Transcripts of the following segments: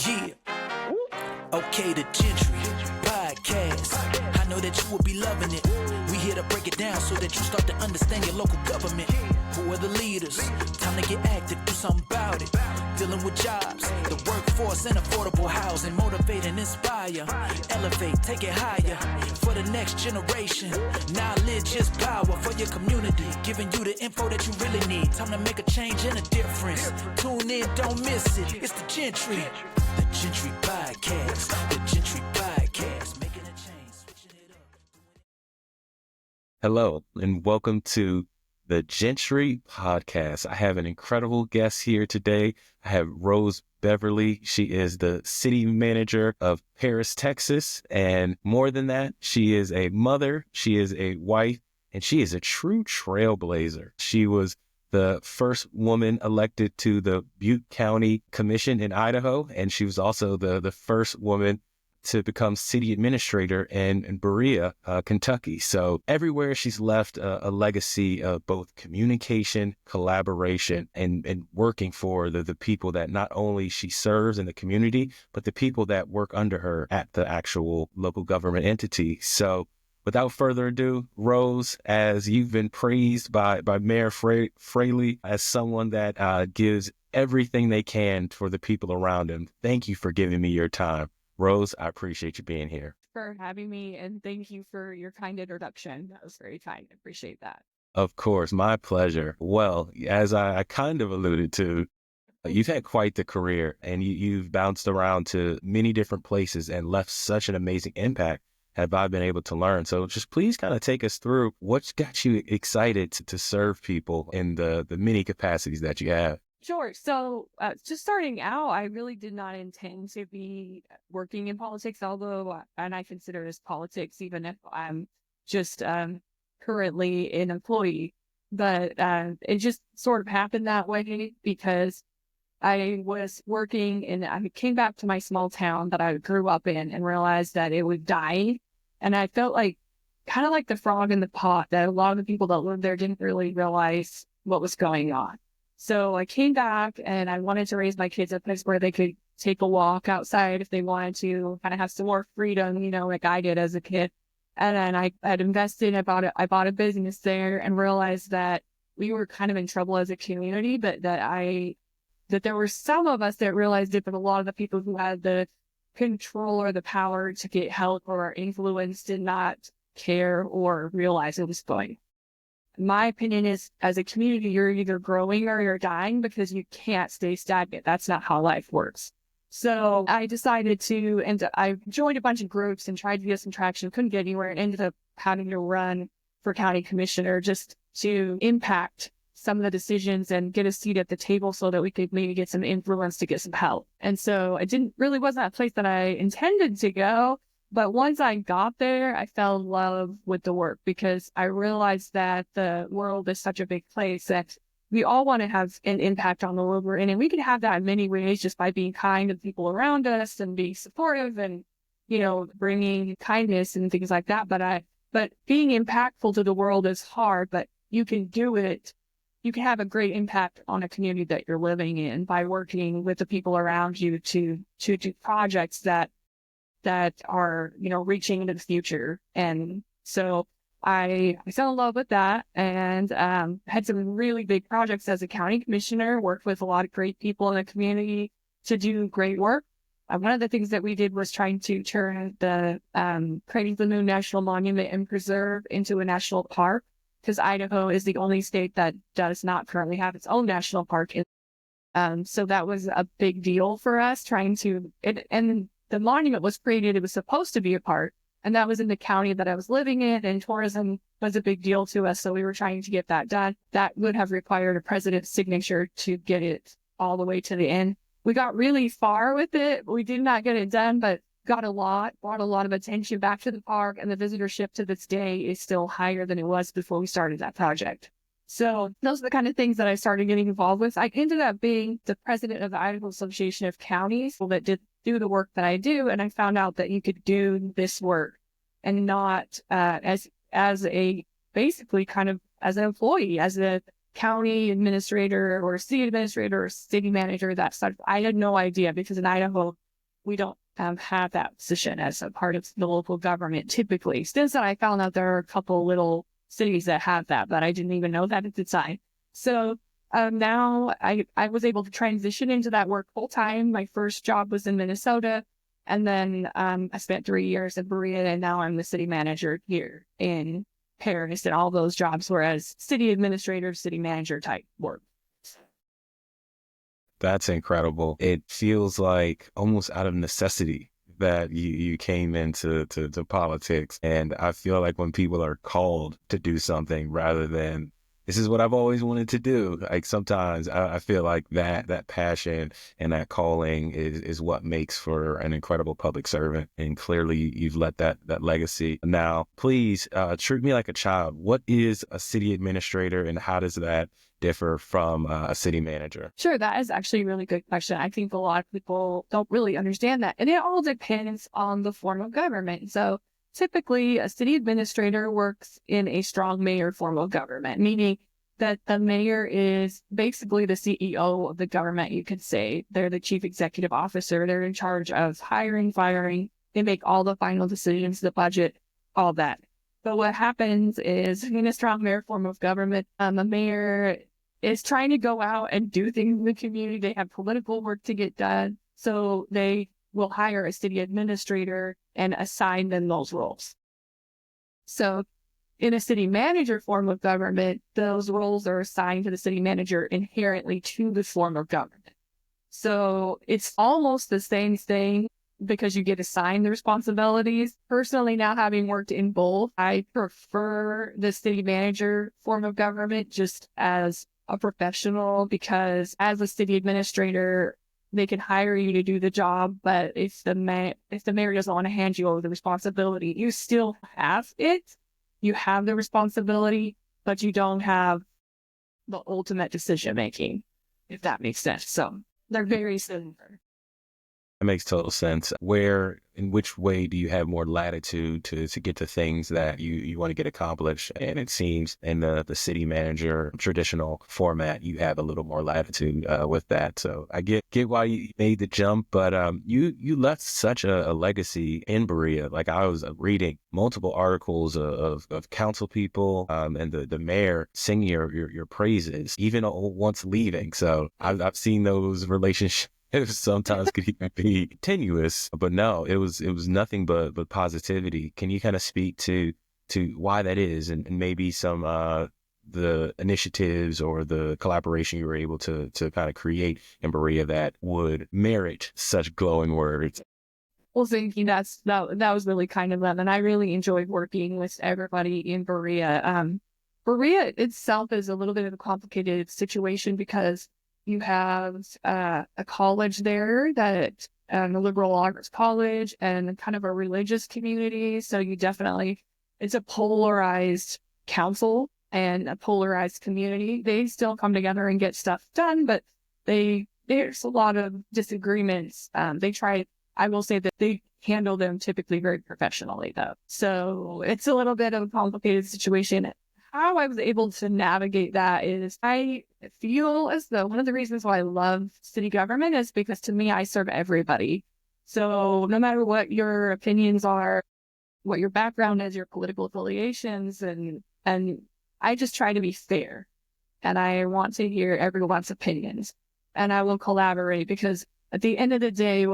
Yeah. Okay, the Jentry podcast. I know that you will be loving it. We here to break it down so that you start to understand your local government. Who are the leaders? Time to get active, do something about it. Dealing with jobs, the workforce, and affordable housing. Motivate and inspire. Elevate, take it higher. For the next generation. Knowledge is power for your community. Giving you the info that you really need. Time to make a change and a difference. Tune in, don't miss it. It's the Jentry. The Jentry podcast. The Jentry podcast. Making a change, switching it up. Hello, and welcome to the Jentry podcast. I have an incredible guest here today. I have Rose Beverly. She is the city manager of Paris, Texas. And more than that, she is a mother, she is a wife, and she is a true trailblazer. She was the first woman elected to the Butte County Commission in Idaho, and she was also the first woman to become city administrator in Berea, Kentucky. So everywhere she's left a legacy of both communication, collaboration, and working for the people that not only she serves in the community, but the people that work under her at the actual local government entity. So without further ado, Rose, as you've been praised by Mayor Fraley as someone that gives everything they can for the people around him, thank you for giving me your time. Rose, I appreciate you being here. For having me, and thank you for your kind introduction. That was very kind. I appreciate that. Of course, my pleasure. Well, as I kind of alluded to, you've had quite the career, and you've bounced around to many different places and left such an amazing impact have I been able to learn. So just please kind of take us through what's got you excited to serve people in the many capacities that you have. Sure. So just starting out, I really did not intend to be working in politics, although, and I consider this politics, even if I'm just currently an employee. But it just sort of happened that way because I was working and I came back to my small town that I grew up in and realized that it was dying. And I felt like kind of like the frog in the pot, that a lot of the people that lived there didn't really realize what was going on. So I came back and I wanted to raise my kids at a place where they could take a walk outside if they wanted to, kind of have some more freedom, like I did as a kid. And then I had invested, I bought a business there and realized that we were kind of in trouble as a community, but that there were some of us that realized it, but a lot of the people who had the control or the power to get help or influence did not care or realize it was going. My opinion is, as a community, you're either growing or you're dying because you can't stay stagnant. That's not how life works. So I decided and I joined a bunch of groups and tried to get some traction, couldn't get anywhere, and ended up having to run for county commissioner just to impact some of the decisions and get a seat at the table so that we could maybe get some influence to get some help. And so wasn't a place that I intended to go. But once I got there, I fell in love with the work because I realized that the world is such a big place that we all want to have an impact on the world we're in. And we can have that in many ways just by being kind to the people around us and being supportive and, bringing kindness and things like that. But being impactful to the world is hard, but you can do it. You can have a great impact on a community that you're living in by working with the people around you to do projects that are, reaching into the future. And so I fell in love with that and had some really big projects as a county commissioner, worked with a lot of great people in the community to do great work. One of the things that we did was trying to turn the Cranes the Moon National Monument and Preserve into a national park, because Idaho is the only state that does not currently have its own national park. So that was a big deal for us and the monument was created, it was supposed to be a park, and that was in the county that I was living in, and tourism was a big deal to us. So we were trying to get that done. That would have required a president's signature to get it all the way to the end. We got really far with it. We did not get it done, but brought a lot of attention back to the park, and the visitorship to this day is still higher than it was before we started that project. So those are the kind of things that I started getting involved with. I ended up being the president of the Idaho Association of Counties that did do the work that I do. And I found out that you could do this work and not as a basically kind of as an employee, as a county administrator or city administrator or city manager, that stuff. I had no idea because in Idaho, we don't have that position as a part of the local government typically. Since then, I found out there are a couple little cities that have that, but I didn't even know that at the time. So now I was able to transition into that work full time. My first job was in Minnesota. And then I spent 3 years in Berea, and now I'm the city manager here in Paris. And all those jobs were as city administrator, city manager type work. That's incredible. It feels like almost out of necessity that you came into to politics. And I feel like when people are called to do something rather than this is what I've always wanted to do, like sometimes I feel like that passion and that calling is what makes for an incredible public servant. And clearly you've let that legacy. Now, please treat me like a child. What is a city administrator and how does that differ from a city manager? Sure, that is actually a really good question. I think a lot of people don't really understand that. And it all depends on the form of government. So typically, a city administrator works in a strong mayor form of government, meaning that the mayor is basically the CEO of the government, you could say. They're the chief executive officer. They're in charge of hiring, firing. They make all the final decisions, the budget, all that. But what happens is in a strong mayor form of government, the mayor is trying to go out and do things in the community. They have political work to get done. So they will hire a city administrator and assign them those roles. So in a city manager form of government, those roles are assigned to the city manager inherently to the form of government. So it's almost the same thing because you get assigned the responsibilities. Personally, now having worked in both, I prefer the city manager form of government just as a professional, because as a city administrator, they can hire you to do the job, but if the mayor doesn't want to hand you over the responsibility, you still have it. You have the responsibility, but you don't have the ultimate decision making, if that makes sense. So they're very similar. That makes total sense. In which way do you have more latitude to get to things that you want to get accomplished? And it seems in the city manager traditional format, you have a little more latitude with that. So I get why you made the jump, but you left such a legacy in Berea. Like I was reading multiple articles of council people and the mayor singing your praises, even once leaving. So I've seen those relationships. It sometimes could even be tenuous, but no, it was nothing but positivity. Can you kind of speak to why that is, and maybe some the initiatives or the collaboration you were able to kind of create in Berea that would merit such glowing words? Well, thank you. That was really kind of them, and I really enjoyed working with everybody in Berea. Berea itself is a little bit of a complicated situation because you have a college there that a liberal arts college and kind of a religious community. So it's a polarized council and a polarized community. They still come together and get stuff done, but there's a lot of disagreements. I will say that they handle them typically very professionally though. So it's a little bit of a complicated situation. How I was able to navigate that is I feel as though one of the reasons why I love city government is because to me, I serve everybody. So no matter what your opinions are, what your background is, your political affiliations, and I just try to be fair. And I want to hear everyone's opinions. And I will collaborate because at the end of the day,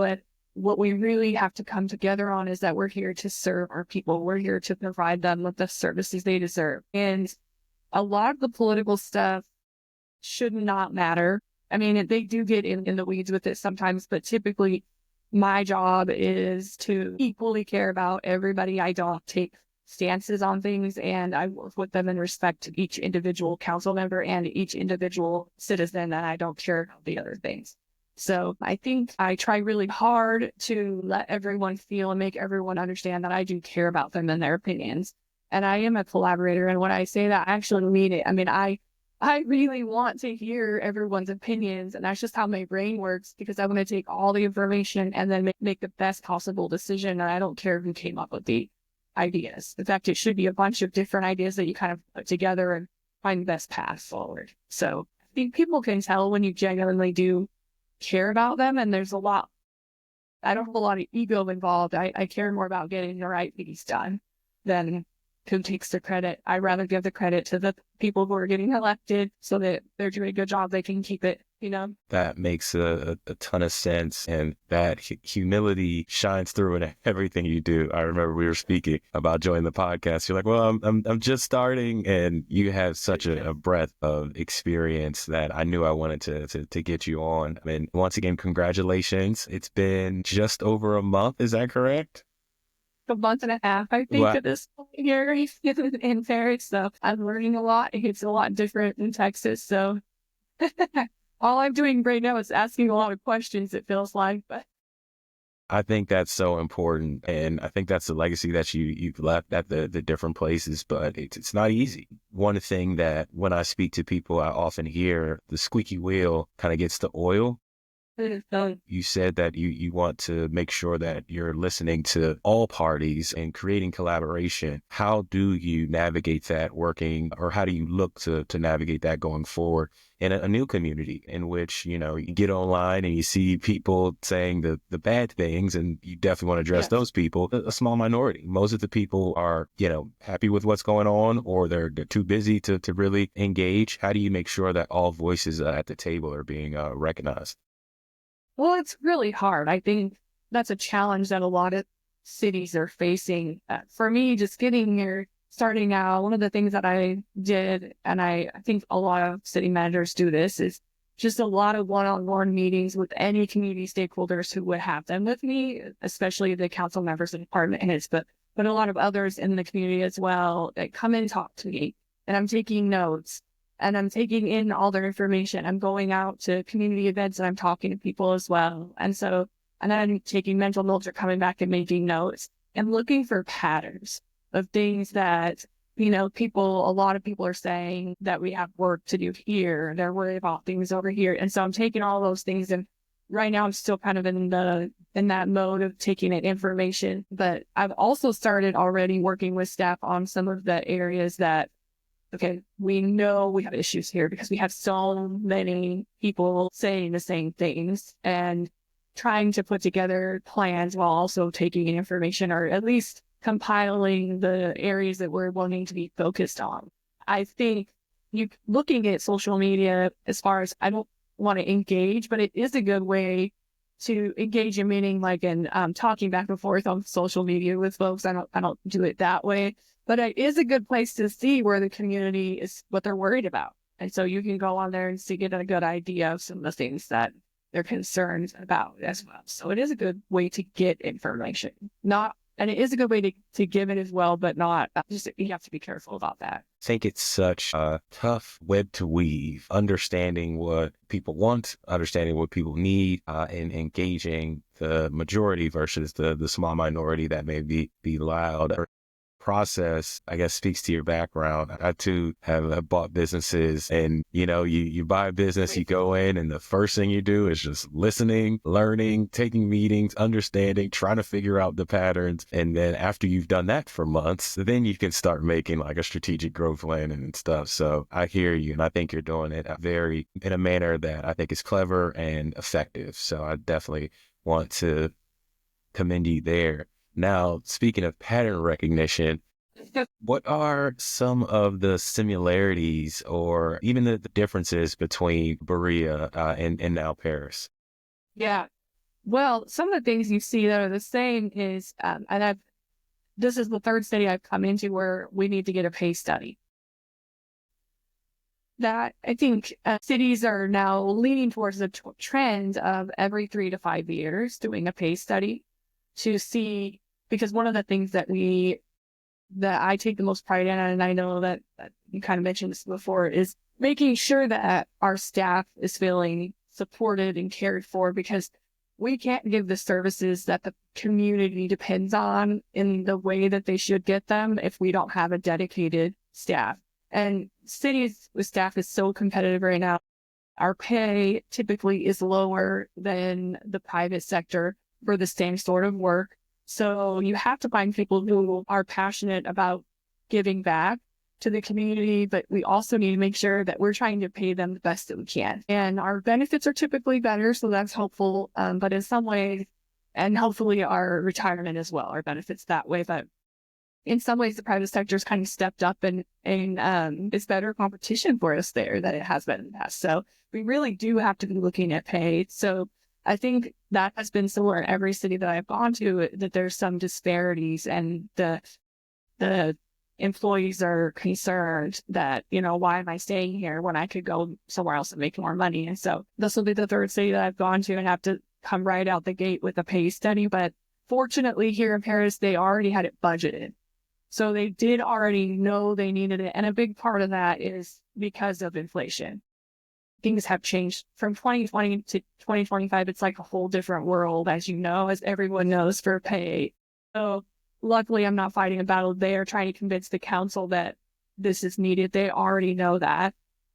what we really have to come together on is that we're here to serve our people. We're here to provide them with the services they deserve. And a lot of the political stuff should not matter. I mean, they do get in the weeds with it sometimes, but typically my job is to equally care about everybody. I don't take stances on things, and I work with them in respect to each individual council member and each individual citizen, and I don't care about the other things. So I think I try really hard to let everyone feel and make everyone understand that I do care about them and their opinions. And I am a collaborator. And when I say that, I actually mean it. I mean, I really want to hear everyone's opinions. And that's just how my brain works, because I want to take all the information and then make the best possible decision. And I don't care who came up with the ideas. In fact, it should be a bunch of different ideas that you kind of put together and find the best path forward. So I think people can tell when you genuinely do care about them, and there's a lot I don't have a lot of ego involved. I care more about getting the right things done than who takes the credit. I'd rather give the credit to the people who are getting elected so that they're doing a good job. They can keep it, That makes a ton of sense. And that humility shines through in everything you do. I remember we were speaking about joining the podcast. You're like, well, I'm just starting. And you have such a breadth of experience that I knew I wanted to get you on. And once again, congratulations. It's been just over a month. Is that correct? A month and a half, I think, Wow. at this point here in Paris. So I'm learning a lot. It's a lot different in Texas. So all I'm doing right now is asking a lot of questions, it feels like. But I think that's so important. And I think that's the legacy that you've left at the different places, but it's not easy. One thing that when I speak to people, I often hear the squeaky wheel kind of gets the oil. You said that you want to make sure that you're listening to all parties and creating collaboration. How do you navigate that working, or how do you look to navigate that going forward in a new community in which, you get online and you see people saying the bad things, and you definitely want to address those people, a small minority. Most of the people are, happy with what's going on, or they're too busy to really engage. How do you make sure that all voices at the table are being recognized? well, it's really hard. I think that's a challenge that a lot of cities are facing. For me, just getting here, starting out, one of the things that I did, and I think a lot of city managers do this, is just a lot of one-on-one meetings with any community stakeholders who would have them with me, especially the council members and department heads, but a lot of others in the community as well that come and talk to me. And I'm taking notes. And I'm taking in all their information. I'm going out to community events and I'm talking to people as well. And then I'm taking mental notes or coming back and making notes and looking for patterns of things that, a lot of people are saying that we have work to do here. They're worried about things over here. And so I'm taking all those things, and right now I'm still kind of in that mode of taking in information. But I've also started already working with staff on some of the areas that, okay, we know we have issues here because we have so many people saying the same things, and trying to put together plans while also taking in information, or at least compiling the areas that we're wanting to be focused on. I think looking at social media, as far as, I don't want to engage, but it is a good way to engage in, meaning like in talking back and forth on social media with folks. I don't do it that way. But it is a good place to see where the community is, what they're worried about. And so you can go on there and get a good idea of some of the things that they're concerned about as well. So it is a good way to get information. And it is a good way to give it as well, but not just, you have to be careful about that. I think it's such a tough web to weave, understanding what people want, understanding what people need, and engaging the majority versus the small minority that may be loud. Process, I guess, speaks to your background. I too have bought businesses, and you buy a business, you go in, and the first thing you do is just listening, learning, taking meetings, understanding, trying to figure out the patterns. And then after you've done that for months, then you can start making like a strategic growth plan and stuff. So I hear you, and I think you're doing it in a manner that I think is clever and effective. So I definitely want to commend you there. Now, speaking of pattern recognition, what are some of the similarities or even the differences between Berea and now Paris? Yeah. Well, some of the things you see that are the same is, this is the third city I've come into where we need to get a pay study. That I think cities are now leaning towards the trend of every 3 to 5 years doing a pay study to see, because one of the things that I take the most pride in, and I know that you kind of mentioned this before, is making sure that our staff is feeling supported and cared for, because we can't give the services that the community depends on in the way that they should get them if we don't have a dedicated staff. And cities with staff is so competitive right now. Our pay typically is lower than the private sector for the same sort of work. So you have to find people who are passionate about giving back to the community, but we also need to make sure that we're trying to pay them the best that we can. And our benefits are typically better, so that's helpful. But in some ways, and hopefully our retirement as well, our benefits that way. But in some ways, the private sector's kind of stepped up and it's better competition for us there than it has been in the past. So we really do have to be looking at pay. So I think that has been similar in every city that I've gone to, that there's some disparities, and the employees are concerned that, why am I staying here when I could go somewhere else and make more money? And so this will be the third city that I've gone to and have to come right out the gate with a pay study. But fortunately here in Paris, they already had it budgeted. So they did already know they needed it. And a big part of that is because of inflation. Things have changed from 2020 to 2025. It's like a whole different world, as you know, as everyone knows, for pay. So luckily, I'm not fighting a battle. They are trying to convince the council that this is needed. They already know that.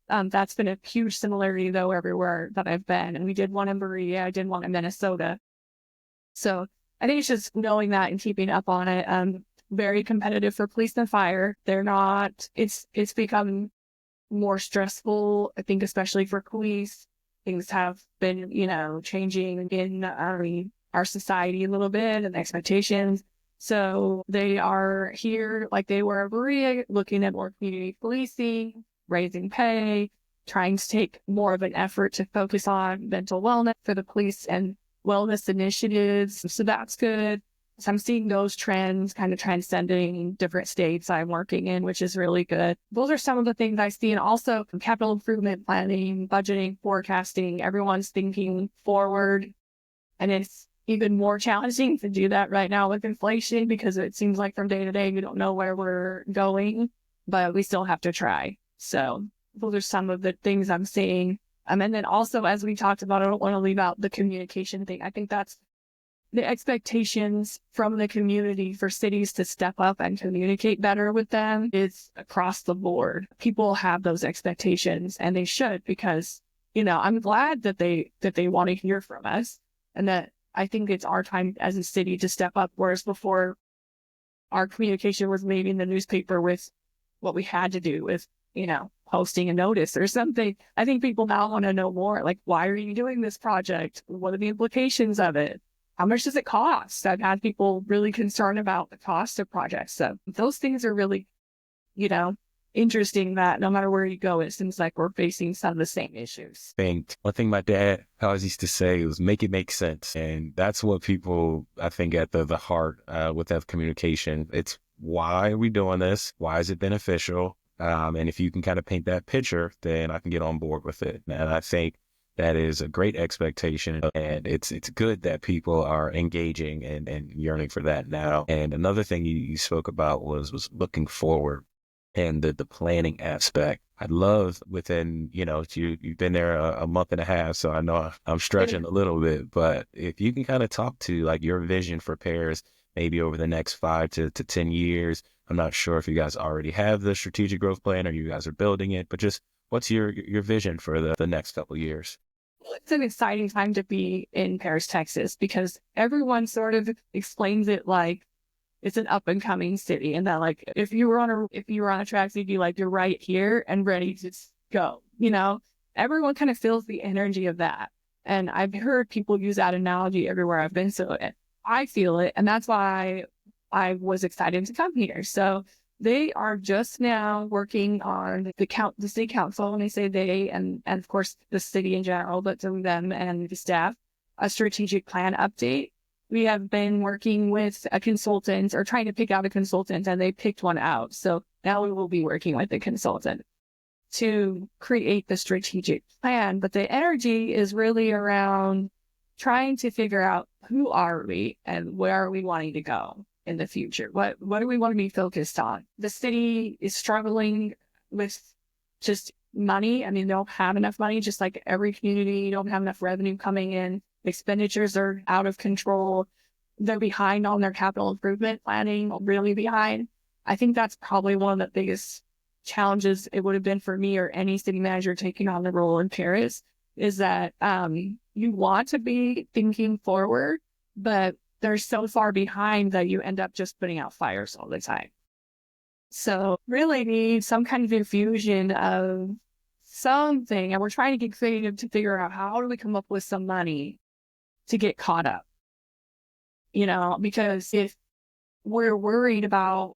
That's been a huge similarity, though, everywhere that I've been. And we did one in Berea. I did one in Minnesota. So I think it's just knowing that and keeping up on it. Very competitive for police and fire. They're not, it's become more stressful, I think, especially for police. Things have been, changing in our society a little bit and expectations. So they are here like they were in Berea, looking at more community policing, raising pay, trying to take more of an effort to focus on mental wellness for the police and wellness initiatives. So that's good. So I'm seeing those trends kind of transcending different states I'm working in, which is really good. Those are some of the things I see. And also capital improvement planning, budgeting, forecasting, everyone's thinking forward. And it's even more challenging to do that right now with inflation, because it seems like from day to day, we don't know where we're going, but we still have to try. So those are some of the things I'm seeing. And then also, as we talked about, I don't want to leave out the communication thing. I think that's the expectations from the community for cities to step up and communicate better with them is across the board. People have those expectations, and they should, because, I'm glad that they want to hear from us, and that I think it's our time as a city to step up. Whereas before, our communication was maybe in the newspaper with what we had to do with, posting a notice or something. I think people now want to know more, like, why are you doing this project? What are the implications of it? How much does it cost? I've had people really concerned about the cost of projects. So those things are really, interesting, that no matter where you go, it seems like we're facing some of the same issues. One thing my dad always used to say was make it make sense. And that's what people, I think, at the heart with that communication. It's, why are we doing this? Why is it beneficial? And if you can kind of paint that picture, then I can get on board with it. And I think that is a great expectation, and it's good that people are engaging and yearning for that now. And another thing you spoke about was looking forward and the planning aspect. I'd love within, you've been there a month and a half, so I know I'm stretching a little bit, but if you can kind of talk to like your vision for Paris, maybe over the next 5 to 10 years. I'm not sure if you guys already have the strategic growth plan or you guys are building it, but just what's your vision for the next couple of years? It's an exciting time to be in Paris, Texas, because everyone sort of explains it like it's an up and coming city, and that, like, if you were on a track, you'd be like, you're right here and ready to go. Everyone kind of feels the energy of that, and I've heard people use that analogy everywhere I've been. So I feel it, and that's why I was excited to come here. So they are just now working on the city council, when I say they, and of course the city in general, but to them and the staff, a strategic plan update. We have been working with a consultant, or trying to pick out a consultant, and they picked one out. So now we will be working with the consultant to create the strategic plan. But the energy is really around trying to figure out, who are we and where are we wanting to go in the future? What do we want to be focused on? The city is struggling with just money. I mean, they don't have enough money, just like every community. Don't have enough revenue coming in. Expenditures are out of control. They're behind on their capital improvement planning, really behind. I think that's probably one of the biggest challenges it would have been for me or any city manager taking on the role in Paris, is that you want to be thinking forward, but they're so far behind that you end up just putting out fires all the time. So really need some kind of infusion of something. And we're trying to get creative to figure out, how do we come up with some money to get caught up? because if we're worried about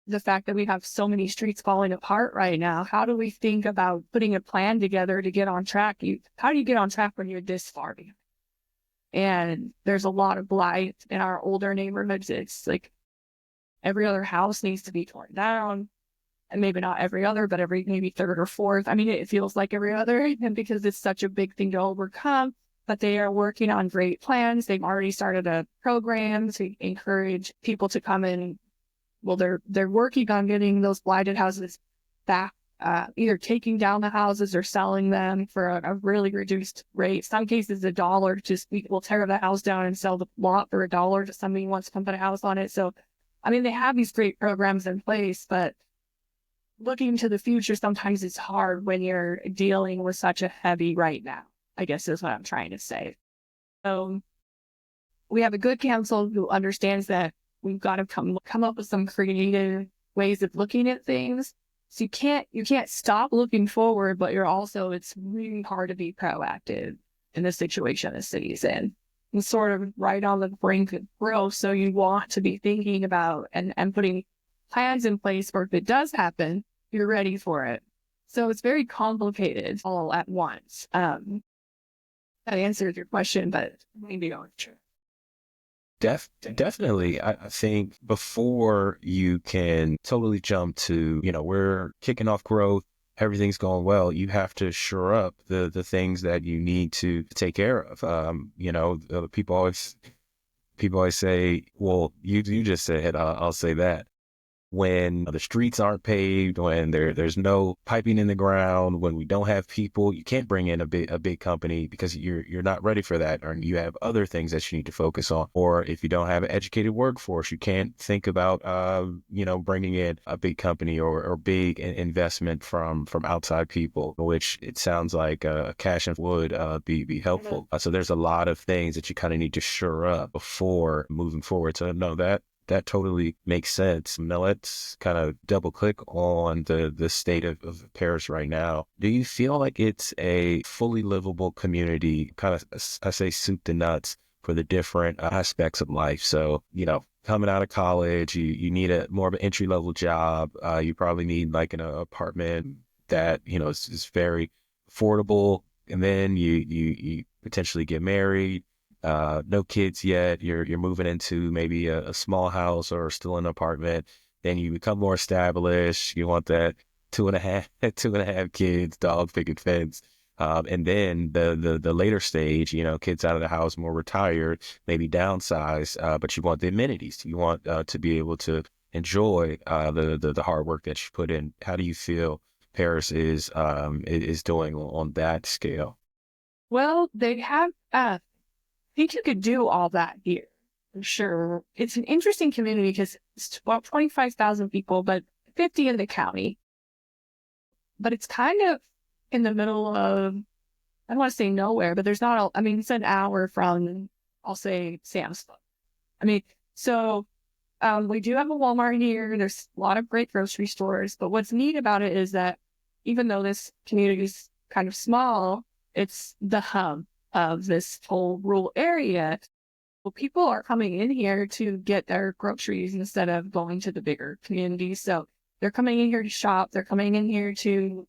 the fact that we have so many streets falling apart right now, how do we think about putting a plan together to get on track? How do you get on track when you're this far behind? And there's a lot of blight in our older neighborhoods. It's like every other house needs to be torn down. And maybe not every other, but every maybe third or fourth. I mean, it feels like every other, and because it's such a big thing to overcome. But they are working on great plans. They've already started a program to encourage people to come in. Well, they're working on getting those blighted houses back, either taking down the houses or selling them for a really reduced rate. Some cases, $1. Just we will tear the house down and sell the lot for $1 to somebody who wants to come put a house on it. So, I mean, they have these great programs in place, but looking to the future sometimes it's hard when you're dealing with such a heavy right now, I guess is what I'm trying to say. So we have a good council who understands that we've got to come up with some creative ways of looking at things. So you can't stop looking forward, but it's really hard to be proactive in the situation the city's in. It's sort of right on the brink of growth. So you want to be thinking about and putting plans in place for if it does happen, you're ready for it. So it's very complicated all at once. That answers your question, but maybe not sure. Definitely. I think before you can totally jump to, we're kicking off growth, everything's going well, you have to shore up the things that you need to take care of. People always say, well, you just said, I'll say that. When the streets aren't paved, when there's no piping in the ground, when we don't have people, you can't bring in a big company because you're not ready for that, or you have other things that you need to focus on. Or if you don't have an educated workforce, you can't think about bringing in a big company or big investment from outside people, which it sounds like cash and would be helpful. So there's a lot of things that you kind of need to shore up before moving forward. So no, that totally makes sense. Now let's kind of double click on the state of Paris right now. Do you feel like it's a fully livable community, kind of, I say soup to nuts for the different aspects of life? So, coming out of college, you need more of an entry level job. You probably need like an apartment that, is very affordable. And then you potentially get married. No kids yet. You're moving into maybe a small house or still an apartment. Then you become more established. You want that two and a half kids, dog, picket fence. And then the later stage, kids out of the house, more retired, maybe downsize, but you want the amenities. You want to be able to enjoy the hard work that you put in. How do you feel Paris is doing on that scale? Well, they have I think you could do all that here, for sure. It's an interesting community because it's about 25,000 people, but 50 in the county. But it's kind of in the middle of, I don't want to say nowhere, but it's an hour from, I'll say, Sam's Club. So we do have a Walmart here. There's a lot of great grocery stores. But what's neat about it is that even though this community is kind of small, it's the hub of this whole rural area. Well, people are coming in here to get their groceries instead of going to the bigger communities. So they're coming in here to shop. They're coming in here to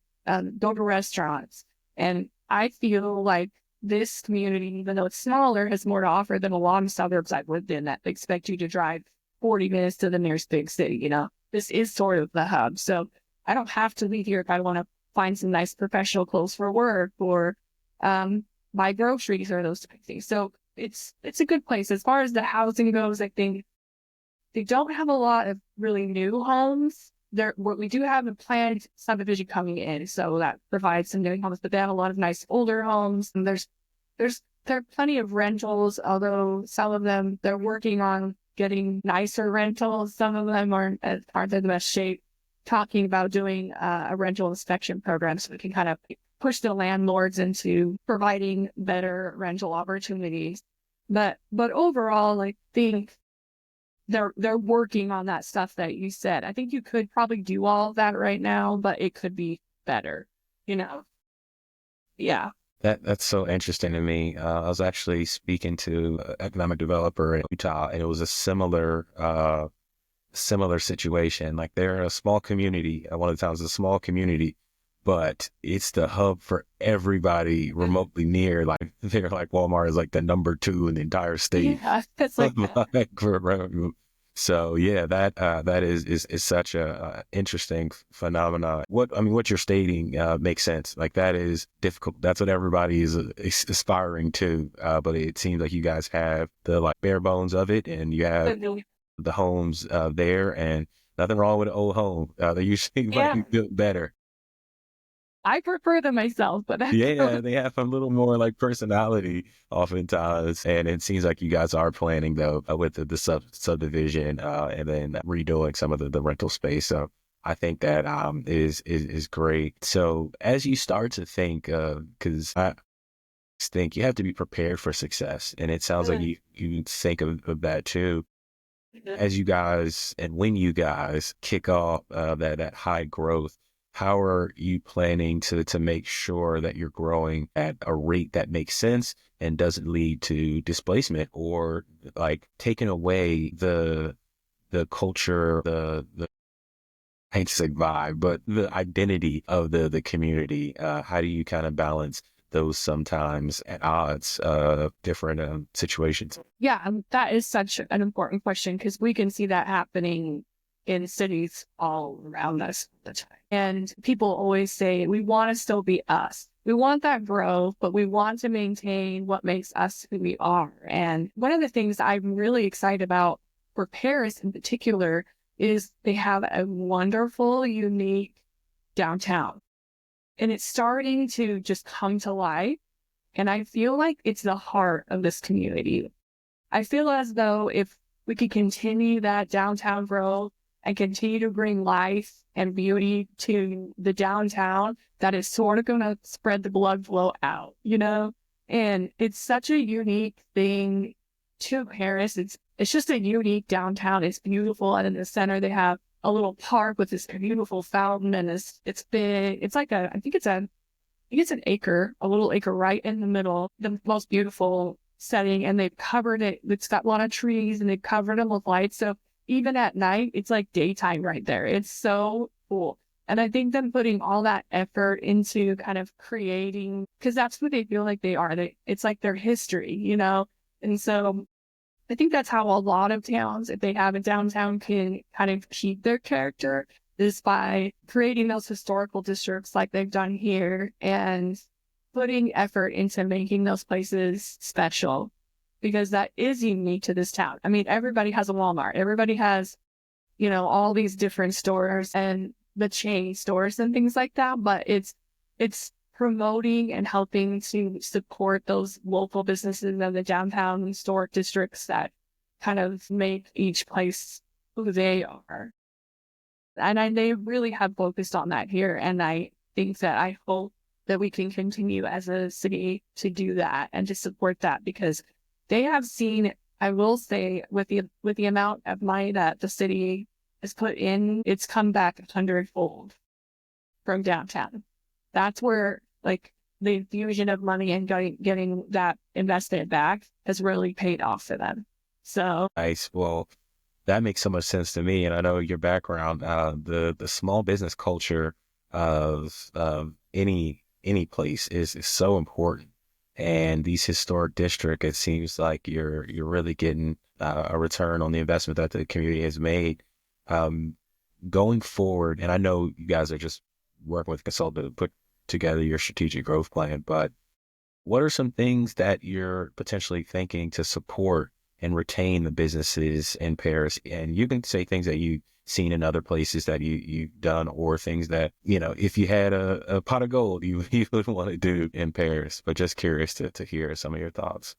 go to restaurants. And I feel like this community, even though it's smaller, has more to offer than a lot of suburbs I've lived in that expect you to drive 40 minutes to the nearest big city. This is sort of the hub. So I don't have to leave here if I want to find some nice professional clothes for work or buy groceries or those type of things. So it's a good place. As far as the housing goes, I think they don't have a lot of really new homes. We do have a planned subdivision coming in, so that provides some new homes, but they have a lot of nice older homes. And there are plenty of rentals, although some of them, they're working on getting nicer rentals. Some of them aren't in the best shape. Talking about doing a rental inspection program so we can kind of push the landlords into providing better rental opportunities. But overall, I think they're working on that stuff that you said. I think you could probably do all of that right now, but it could be better, Yeah. That's so interesting to me. I was actually speaking to an economic developer in Utah, and it was a similar situation. Like they're a small community. One of the towns is a small community, but it's the hub for everybody remotely near. Like they're like Walmart is like the number 2 in the entire state. Yeah, it's like that. Like, for revenue. So yeah, that is such a interesting phenomenon. What you're stating makes sense. Like that is difficult. That's what everybody is aspiring to. But it seems like you guys have the like bare bones of it, and you have the homes there, and nothing wrong with an old home. They usually Yeah, might be better. I prefer them myself, but that's Yeah, they have a little more like personality oftentimes, and it seems like you guys are planning though with the subdivision and then redoing some of the rental space. So I think that is great. So as you start to think, because I think you have to be prepared for success, and it sounds like you think of that too. As you guys and when you guys kick off that high growth, how are you planning to make sure that you're growing at a rate that makes sense and doesn't lead to displacement or like taking away the culture, the I hate to say vibe, but the identity of the community? How do you kind of balance those sometimes at odds, different situations? Yeah, that is such an important question because we can see that happening in cities all around us all the time. And people always say, we want to still be us. We want that growth, but we want to maintain what makes us who we are. And one of the things I'm really excited about for Paris in particular is they have a wonderful, unique downtown. And it's starting to just come to life. And I feel like it's the heart of this community. I feel as though if we could continue that downtown growth and continue to bring life and beauty to the downtown, that is sort of going to spread the blood flow out, you know? And it's such a unique thing to Paris. It's just a unique downtown. It's beautiful. And in the center, they have a little park with this beautiful fountain, and it's big. It's like I think it's an acre, a little acre right in the middle, the most beautiful setting. And they've covered it. It's got a lot of trees and they've covered them with lights. So even at night, it's like daytime right there. It's so cool. And I think them putting all that effort into kind of creating, because that's what they feel like they are. It's like their history, you know? And so I think that's how a lot of towns, if they have a downtown, can kind of keep their character, is by creating those historical districts like they've done here and putting effort into making those places special, because that is unique to this town. I mean, everybody has a Walmart. Everybody has, you know, all these different stores and the chain stores and things like that. But it's promoting and helping to support those local businesses in the downtown historic districts that kind of make each place who they are. And they really have focused on that here. And I think that I hope that we can continue as a city to do that and to support that, because they have seen, I will say, with the amount of money that the city has put in, it's come back 100-fold from downtown. That's where like the infusion of money and getting that invested back has really paid off for them. So Nice. Well, that makes so much sense to me. And I know your background, the small business culture of any place is so important. And these historic district, it seems like you're really getting a return on the investment that the community has made. Going forward, and I know you guys are just working with a consultant to put together your strategic growth plan, but what are some things that you're potentially thinking to support and retain the businesses in Paris? And you can say things that you've seen in other places that you've done, or things that, you know, if you had a pot of gold, you would want to do in Paris. But just curious to hear some of your thoughts.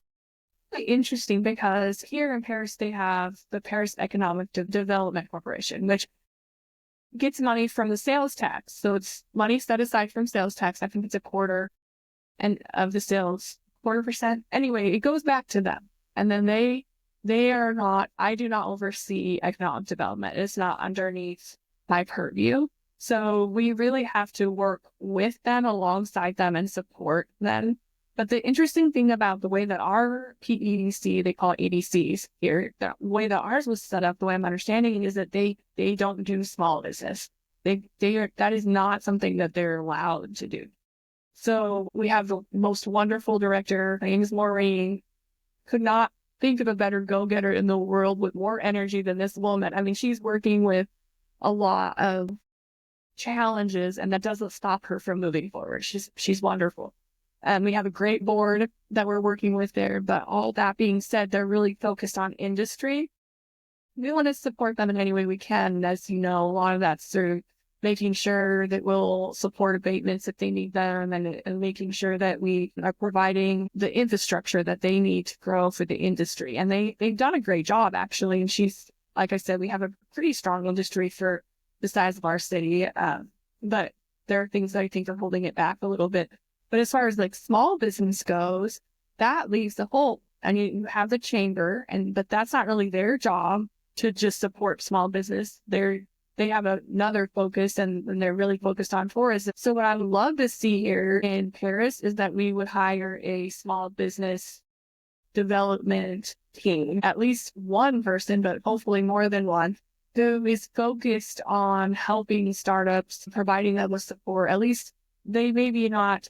interesting, because here in Paris, they have the Paris Economic Development Corporation, which gets money from the sales tax. So it's money set aside from sales tax. I think it's a quarter and of the sales, 4%. Anyway, it goes back to them. And then they are not, I do not oversee economic development. It's not underneath my purview. So we really have to work with them, alongside them, and support them But the interesting thing about the way that our PEDC, they call it EDCs here, the way that ours was set up, the way I'm understanding is that they don't do small business. That is not something that they're allowed to do. So we have the most wonderful director. Her name is Maureen. Could not think of a better go-getter in the world with more energy than this woman. I mean, she's working with a lot of challenges, and that doesn't stop her from moving forward. She's wonderful. And we have a great board that we're working with there. But all that being said, they're really focused on industry. We want to support them in any way we can. And as you know, a lot of that's through making sure that we'll support abatements if they need them, and making sure that we are providing the infrastructure that they need to grow for the industry. And they've done a great job, actually. And like I said, we have a pretty strong industry for the size of our city. But there are things that I think are holding it back a little bit. But as far as like small business goes, that leaves the whole, and you have the chamber, but that's not really their job to just support small business. They have another focus, and they're really focused on tourism. So what I would love to see here in Paris is that we would hire a small business development team, at least one person, but hopefully more than one, who is focused on helping startups, providing them with support. At least they may be not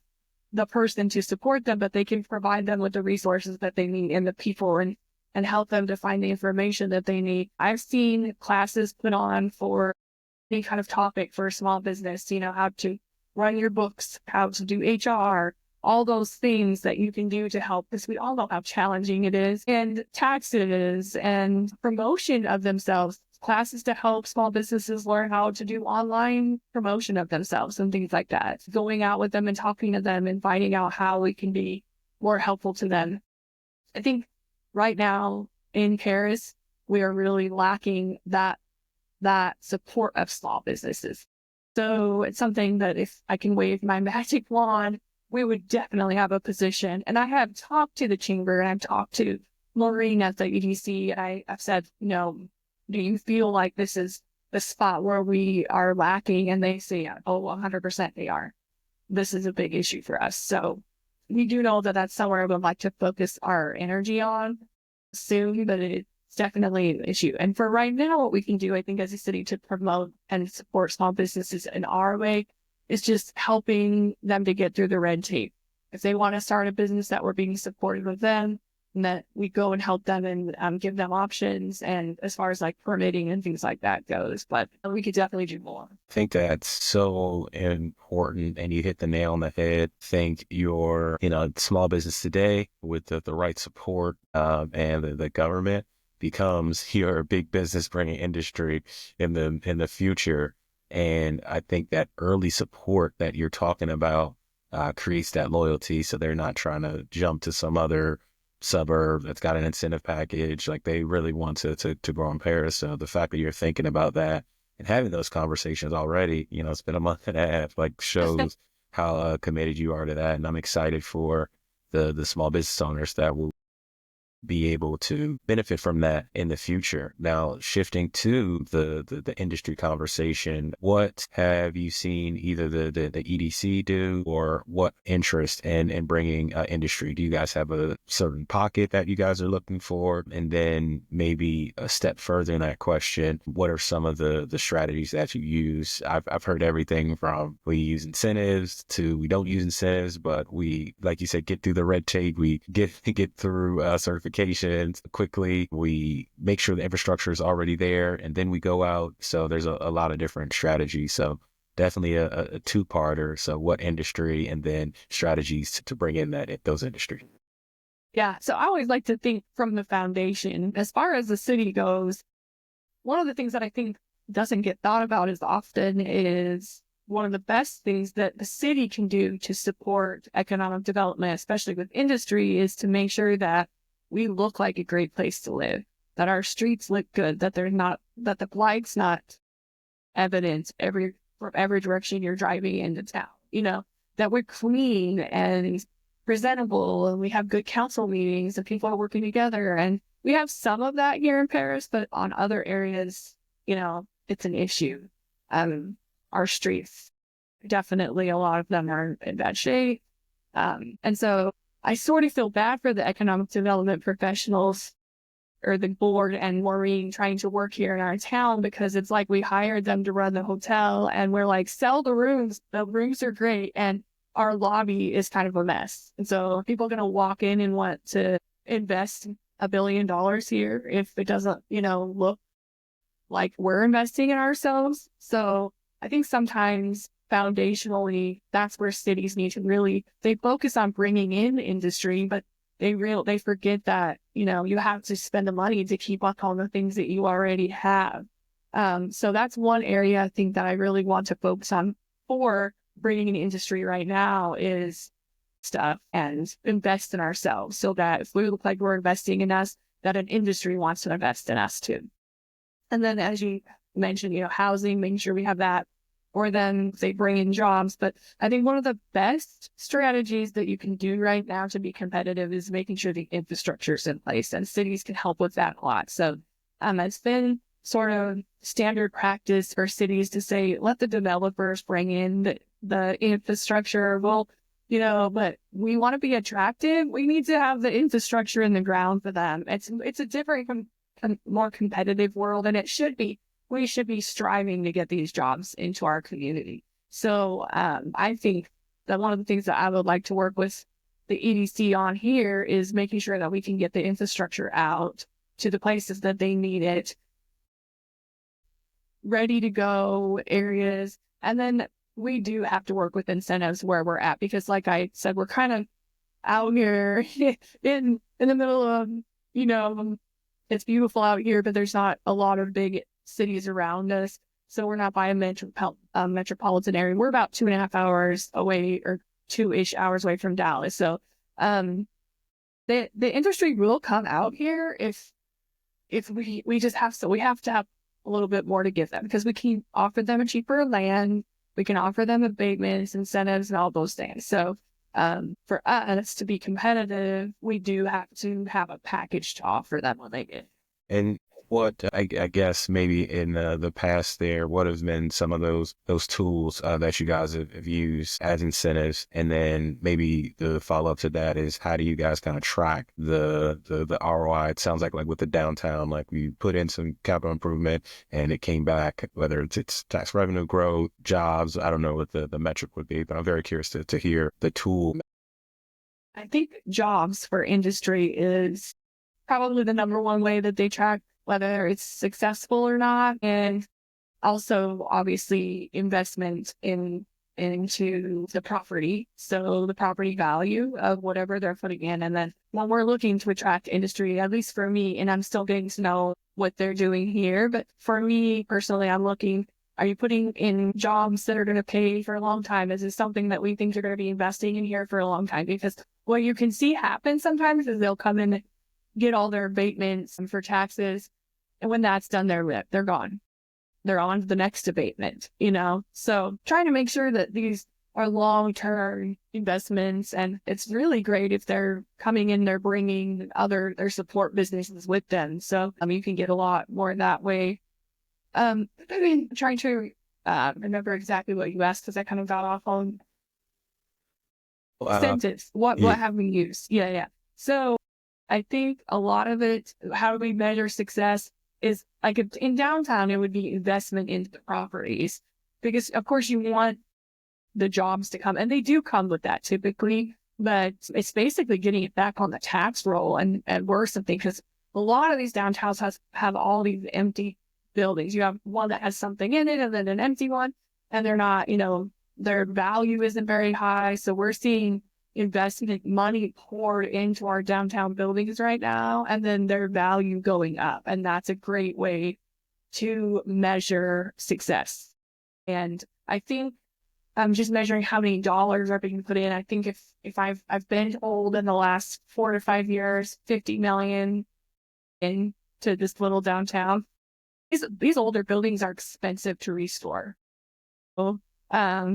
the person to support them, but they can provide them with the resources that they need and the people, and help them to find the information that they need. I've seen classes put on for any kind of topic for a small business, how to run your books, how to do HR, all those things that you can do to help, because we all know how challenging it is, and taxes and promotion of themselves, classes to help small businesses learn how to do online promotion of themselves and things like that. Going out with them and talking to them and finding out how we can be more helpful to them. I think right now in Paris, we are really lacking that support of small businesses. So it's something that if I can wave my magic wand, we would definitely have a position. And I have talked to the chamber, and I've talked to Maureen at the EDC, and I've said, do you feel like this is the spot where we are lacking? And they say, oh, 100% they are. This is a big issue for us. So we do know that that's somewhere we'd like to focus our energy on soon, but it's definitely an issue. And for right now, what we can do, I think, as a city to promote and support small businesses in our way is just helping them to get through the red tape. If they want to start a business, that we're being supportive of them, and that we go and help them and give them options, and as far as like permitting and things like that goes. But we could definitely do more. I think that's so important, and you hit the nail on the head. I think your, small business today with the right support and the government becomes your big business bringing industry in the future. And I think that early support that you're talking about creates that loyalty. So they're not trying to jump to some other suburb that's got an incentive package. Like, they really want to grow in Paris. So the fact that you're thinking about that and having those conversations already, it's been a month and a half, like, shows how committed you are to that. And I'm excited for the small business owners that will be able to benefit from that in the future. Now, shifting to the industry conversation, what have you seen either the EDC do, or what interest in bringing industry? Do you guys have a certain pocket that you guys are looking for? And then maybe a step further in that question, what are some of the strategies that you use? I've heard everything from we use incentives to we don't use incentives, but we, like you said, get through the red tape. We get through certifications quickly. We make sure the infrastructure is already there, and then we go out. So there's a lot of different strategies. So definitely a two-parter. So what industry, and then strategies to bring in those industries. Yeah. So I always like to think from the foundation. As far as the city goes, one of the things that I think doesn't get thought about as often is one of the best things that the city can do to support economic development, especially with industry, is to make sure that we look like a great place to live, that our streets look good, that that the blight's not evident from every direction you're driving into town, that we're clean and presentable, and we have good council meetings and people are working together. And we have some of that here in Paris, but on other areas, it's an issue. Our streets, definitely a lot of them are in bad shape. And so I sort of feel bad for the economic development professionals or the board and Maureen trying to work here in our town, because it's like we hired them to run the hotel and we're like, sell the rooms. The rooms are great. And our lobby is kind of a mess. And so are people going to walk in and want to invest $1 billion here if it doesn't, look like we're investing in ourselves? So I think sometimes foundationally, that's where cities need to really, they focus on bringing in industry, but they forget that, you have to spend the money to keep up on the things that you already have. So that's one area I think that I really want to focus on for bringing in industry right now is stuff and invest in ourselves so that if we look like we're investing in us, that an industry wants to invest in us too. And then as you mentioned, housing, making sure we have that, or then they bring in jobs. But I think one of the best strategies that you can do right now to be competitive is making sure the infrastructure is in place, and cities can help with that a lot. So it's been sort of standard practice for cities to say, let the developers bring in the infrastructure. Well, but we want to be attractive. We need to have the infrastructure in the ground for them. It's a different, more competitive world, and it should be. We should be striving to get these jobs into our community. So I think that one of the things that I would like to work with the EDC on here is making sure that we can get the infrastructure out to the places that they need it, ready to go areas. And then we do have to work with incentives where we're at, because like I said, we're kind of out here in the middle of, it's beautiful out here, but there's not a lot of big cities around us. So we're not by a metropolitan area. We're about 2.5 hours away, or 2-ish hours away from Dallas. So the industry will come out here if we just have we have to have a little bit more to give them, because we can offer them a cheaper land, we can offer them abatements, incentives, and all those things. So for us to be competitive, we do have to have a package to offer them when they get. And what I guess maybe in the past there, what have been some of those tools that you guys have used as incentives? And then maybe the follow up to that is, how do you guys kind of track the ROI? It sounds like with the downtown, like we put in some capital improvement and it came back, whether it's tax revenue growth, jobs. I don't know what the metric would be, but I'm very curious to hear the tool. I think jobs for industry is probably the number one way that they track whether it's successful or not. And also obviously investment into the property. So the property value of whatever they're putting in. And then when we're looking to attract industry, at least for me, and I'm still getting to know what they're doing here, but for me personally, I'm looking, are you putting in jobs that are going to pay for a long time? Is this something that we think they're going to be investing in here for a long time? Because what you can see happen sometimes is they'll come in, get all their abatements for taxes, and when that's done, they're gone. They're on to the next abatement, So trying to make sure that these are long-term investments, and it's really great if they're coming in, they're bringing their support businesses with them. So you can get a lot more that way. I'm trying to remember exactly what you asked, because I kind of got off on incentives. What have we used? Yeah. So I think a lot of it, how do we measure success, is like in downtown, it would be investment into the properties, because of course you want the jobs to come, and they do come with that typically, but it's basically getting it back on the tax roll and worse something, because a lot of these downtowns have all these empty buildings. You have one that has something in it and then an empty one, and they're not, their value isn't very high. So we're seeing investment money poured into our downtown buildings right now, and then their value going up. And that's a great way to measure success. And I think I'm just measuring how many dollars are being put in. I think if I've been told in the last 4 to 5 years, 50 million into this little downtown. These older buildings are expensive to restore. So,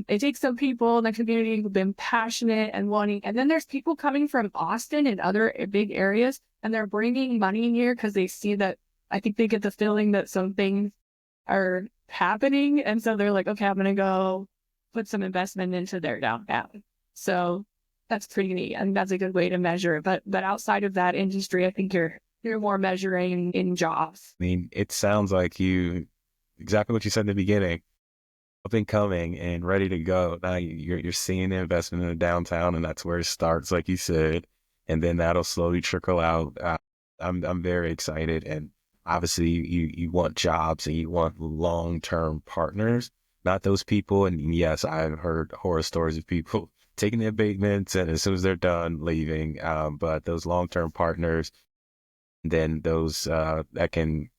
it takes some people in the community who've been passionate and wanting, and then there's people coming from Austin and other big areas, and they're bringing money in here because they see that, I think they get the feeling that some things are happening. And so they're like, okay, I'm going to go put some investment into their downtown. So that's pretty neat. I think that's a good way to measure it. But outside of that industry, I think you're more measuring in jobs. I mean, it sounds like you, exactly what you said in the beginning, up and coming and ready to go. Now you're seeing the investment in the downtown, and that's where it starts, like you said, and then that'll slowly trickle out. I'm very excited, and obviously you want jobs and you want long-term partners, not those people. And yes, I've heard horror stories of people taking the abatements and as soon as they're done leaving. But those long-term partners, then those that can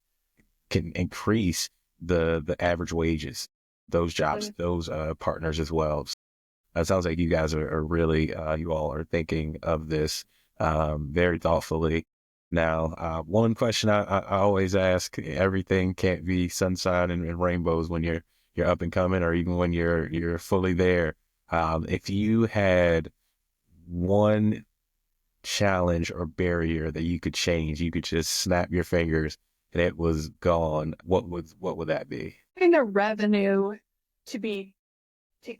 increase the average wages, those jobs, those partners as well. It sounds like you guys are really, you all are thinking of this very thoughtfully. Now, one question I always ask: everything can't be sunshine and rainbows when you're up and coming, or even when you're fully there. If you had one challenge or barrier that you could change, you could just snap your fingers and it was gone, what would that be? And the revenue to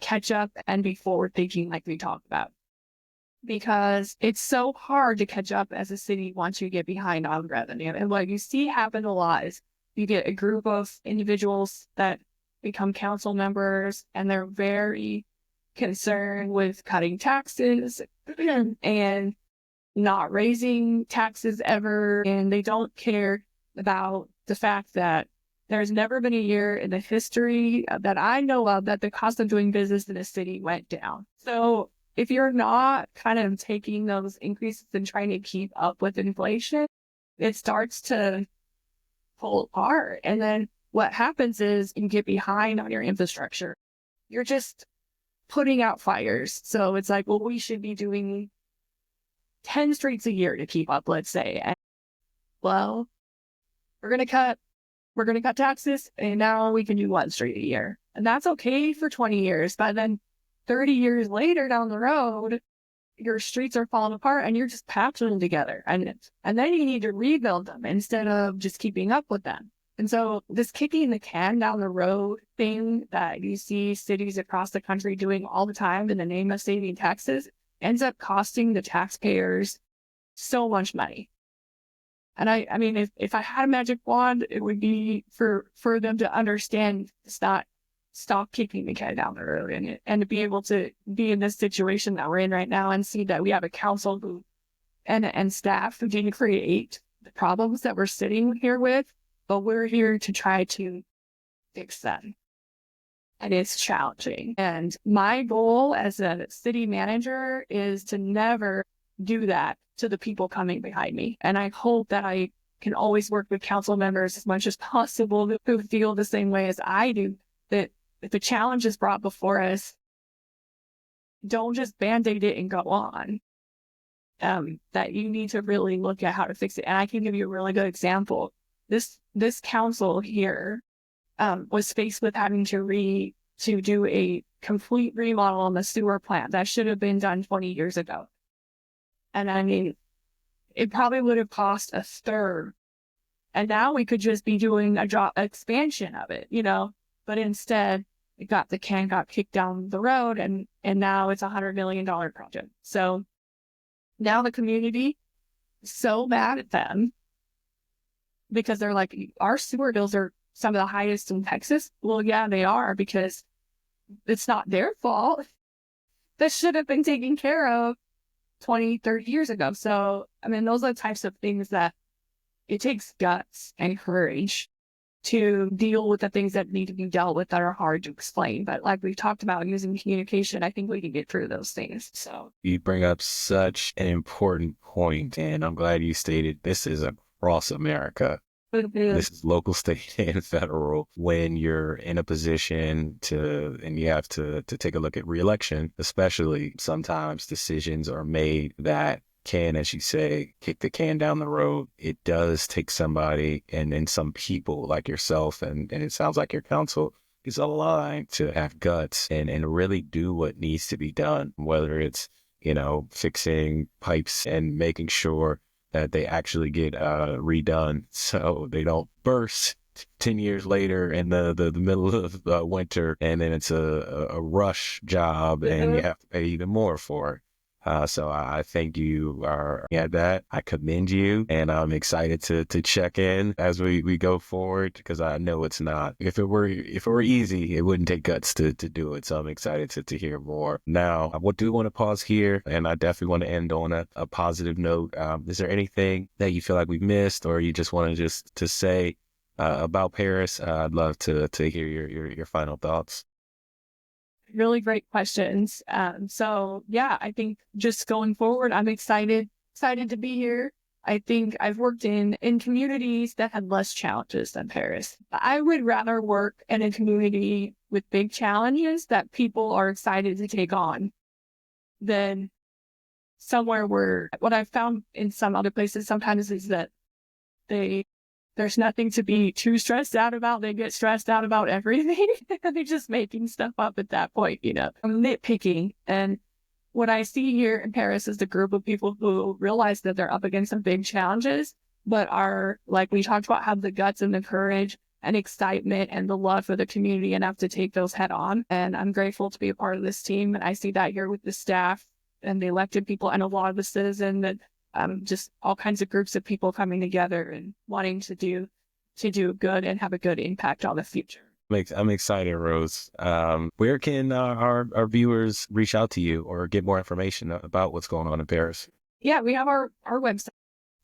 catch up and be forward thinking like we talked about. Because it's so hard to catch up as a city once you get behind on revenue. And what you see happen a lot is you get a group of individuals that become council members and they're very concerned with cutting taxes and not raising taxes ever. And they don't care about the fact that there's never been a year in the history that I know of that the cost of doing business in a city went down. So if you're not kind of taking those increases and trying to keep up with inflation, it starts to pull apart. And then what happens is you get behind on your infrastructure. You're just putting out fires. So it's like, well, we should be doing 10 streets a year to keep up, let's say. And, well, we're going to cut taxes and now we can do 1 street a year. And that's okay for 20 years. But then 30 years later down the road, your streets are falling apart and you're just patching them together. And then you need to rebuild them instead of just keeping up with them. And so this kicking the can down the road thing that you see cities across the country doing all the time in the name of saving taxes ends up costing the taxpayers so much money. And I mean, if I had a magic wand, it would be for them to understand it's not stop kicking the can down the road and to be able to be in this situation that we're in right now and see that we have a council who and staff who didn't create the problems that we're sitting here with, but we're here to try to fix them. And it's challenging. And my goal as a city manager is to never do that to the people coming behind me. And I hope that I can always work with council members as much as possible who feel the same way as I do, that if a challenge is brought before us, don't just band-aid it and go on. That you need to really look at how to fix it. And I can give you a really good example. This council here was faced with having to do a complete remodel on the sewer plant that should have been done 20 years ago. And I mean, it probably would have cost a third. And now we could just be doing a job expansion of it, but instead the can got kicked down the road and now it's $100 million project. So now the community is so mad at them because they're like, our sewer bills are some of the highest in Texas. Well, yeah, they are, because it's not their fault. This should have been taken care of 20, 30 years ago. So, I mean, those are the types of things that it takes guts and courage to deal with the things that need to be dealt with that are hard to explain. But like we've talked about using communication, I think we can get through those things. So you bring up such an important point, and I'm glad you stated this is across America. This is local, state, and federal. When you're in a position and you have to take a look at reelection, especially, sometimes decisions are made that can, as you say, kick the can down the road. It does take somebody and some people like yourself, and it sounds like your council is aligned to have guts and really do what needs to be done, whether it's, fixing pipes and making sure that they actually get redone so they don't burst 10 years later in the middle of winter, and then it's a rush job and you have to pay even more for it. So I think you are at that. I commend you, and I'm excited to check in as we go forward, because I know it's not. If it were easy, it wouldn't take guts to do it. So I'm excited to hear more. Now, I do want to pause here, and I definitely want to end on a positive note. Is there anything that you feel like we missed, or you just want to say about Paris? I'd love to hear your final thoughts. Really great questions. So yeah, I think just going forward, I'm excited to be here. I think I've worked in communities that had less challenges than Paris. I would rather work in a community with big challenges that people are excited to take on than somewhere where what I've found in some other places sometimes is that there's nothing to be too stressed out about. They get stressed out about everything. They're just making stuff up at that point, I'm nitpicking. And what I see here in Paris is a group of people who realize that they're up against some big challenges, but are, like we talked about, have the guts and the courage and excitement and the love for the community enough to take those head on. And I'm grateful to be a part of this team. And I see that here with the staff and the elected people and a lot of the citizens, that just all kinds of groups of people coming together and wanting to do good and have a good impact on the future. I'm excited, Rose. Where can our viewers reach out to you or get more information about what's going on in Paris? Yeah, we have our website,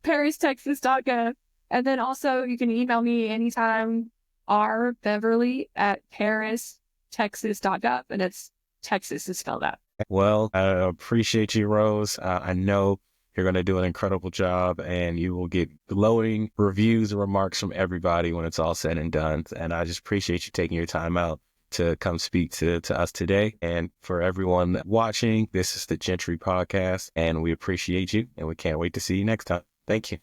paristexas.gov. And then also you can email me anytime, rbeverly@paristexas.gov. And it's Texas is spelled out. Well, I appreciate you, Rose. I know you're going to do an incredible job, and you will get glowing reviews and remarks from everybody when it's all said and done. And I just appreciate you taking your time out to come speak to us today. And for everyone watching, this is the Jentry podcast, and we appreciate you, and we can't wait to see you next time. Thank you.